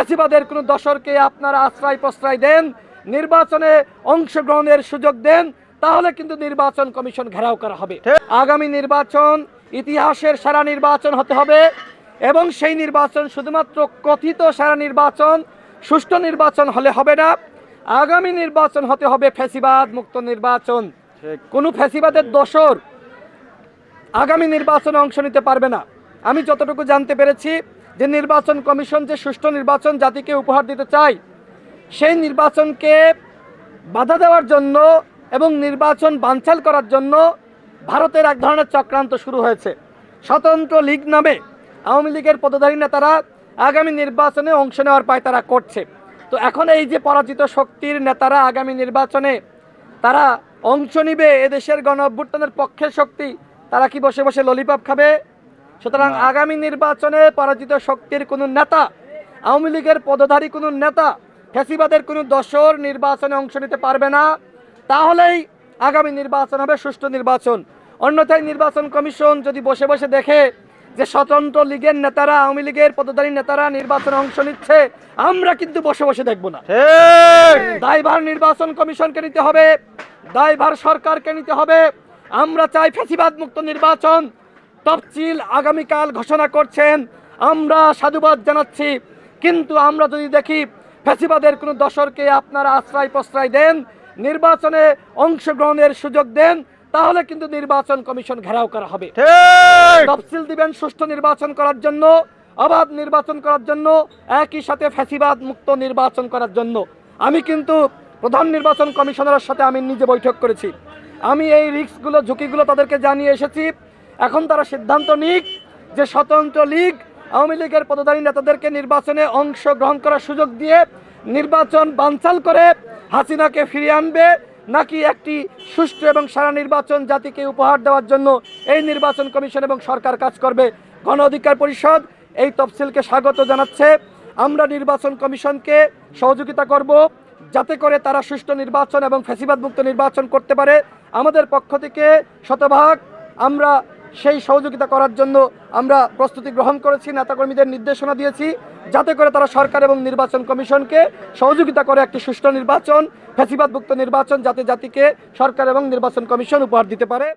ফ্যাসিবাদের কোনো দশরকে আপনারা আশ্রয় প্রশ্রয় দেন, নির্বাচনে অংশগ্রহণের সুযোগ দেন, তাহলে কিন্তু নির্বাচন কমিশন ঘেরাও করা হবে। আগামী নির্বাচন ইতিহাসের সেরা নির্বাচন হতে হবে এবং সেই নির্বাচন শুধুমাত্র কথিত সেরা নির্বাচন, সুষ্ঠু নির্বাচন হলে হবে না। আগামী নির্বাচন হতে হবে ফ্যাসিবাদ মুক্ত নির্বাচন। কোনো ফ্যাসিবাদের দোসর আগামী নির্বাচনে অংশ নিতে পারবে না। আমি যতটুকু জানতে পেরেছি যে নির্বাচন কমিশন যে সুষ্ঠু নির্বাচন জাতিকে উপহার দিতে চায়, সেই নির্বাচনকে বাধা দেওয়ার জন্য এবং নির্বাচন বানচাল করার জন্য ভারতের এক ধরনের চক্রান্ত শুরু হয়েছে। স্বতন্ত্র লীগ নামে আওয়ামী লীগের পদধারী নেতারা আগামী নির্বাচনে অংশ নেওয়ার পায়তারা করছে। তো এখন এই যে পরাজিত শক্তির নেতারা আগামী নির্বাচনে তারা অংশ নিবে, এদেশের গণ অভ্যুত্থানের পক্ষের শক্তি, তারা কি বসে বসে ললিপপ খাবে? সুতরাং আগামী নির্বাচনে পরাজিত শক্তির কোনো নেতা, আওয়ামী লীগের পদধারী কোনো নেতা, ফ্যাসিবাদের কোনো দশর নির্বাচনে অংশ নিতে পারবে না। তাহলেই আগামী নির্বাচন হবে সুষ্ঠু নির্বাচন। অন্যথায় নির্বাচন কমিশন যদি বসে বসে দেখে যে স্বতন্ত্র লীগের নেতারা, আওয়ামী লীগের পদধারী নেতারা নির্বাচনে অংশ নিচ্ছে, আমরা কিন্তু বসে বসে দেখবো না। দায়ভার নির্বাচন কমিশনকে নিতে হবে, দায়ভার সরকারকে নিতে হবে। আমরা চাই ফ্যাসিবাদ মুক্ত নির্বাচন। তফসিল আগামীকাল ঘোষণা করছেন, আমরা সাধুবাদ জানাচ্ছি। কিন্তু আমরা যদি দেখি ফ্যাসিবাদের কোনো দশরকে আপনারা আশ্রয় প্রশ্রয় দেন, নির্বাচনে অংশগ্রহণের সুযোগ দেন, তাহলে কিন্তু নির্বাচন কমিশন ঘেরাও করা হবে। তফসিল দিবেন সুষ্ঠু নির্বাচন করার জন্য, অবাধ নির্বাচন করার জন্য, একই সাথে ফ্যাসিবাদ মুক্ত নির্বাচন করার জন্য। আমি কিন্তু প্রধান নির্বাচন কমিশনারের সাথে আমি নিজে বৈঠক করেছি। আমি এই রিস্কগুলো, ঝুঁকিগুলো তাদেরকে জানিয়ে এসেছি। এখন তারা সিদ্ধান্ত নিক যে স্বতন্ত্র লীগ, আওয়ামী লীগের পদধারী নেতাদেরকে নির্বাচনে অংশগ্রহণ করার সুযোগ দিয়ে নির্বাচন বানচাল করে হাসিনাকে ফিরিয়ে আনবে, নাকি একটি সুষ্ঠু এবং সারা নির্বাচন জাতিকে উপহার দেওয়ার জন্য এই নির্বাচন কমিশন এবং সরকার কাজ করবে। গণ অধিকার পরিষদ এই তফসিলকে স্বাগত জানাচ্ছে। আমরা নির্বাচন কমিশনকে সহযোগিতা করব যাতে করে তারা সুষ্ঠু নির্বাচন এবং ফ্যাসিবাদ মুক্ত নির্বাচন করতে পারে। আমাদের পক্ষ থেকে শতভাগ আমরা সেই সহযোগিতা করার জন্য আমরা প্রস্তুতি গ্রহণ করেছি, নেতাকর্মীদের নির্দেশনা দিয়েছি যাতে করে তারা সরকার এবং নির্বাচন কমিশনকে সহযোগিতা করে একটি সুষ্ঠু নির্বাচন, ফ্যাসিবাদ মুক্ত নির্বাচন যাতে জাতিকে সরকার এবং নির্বাচন কমিশন উপহার দিতে পারে।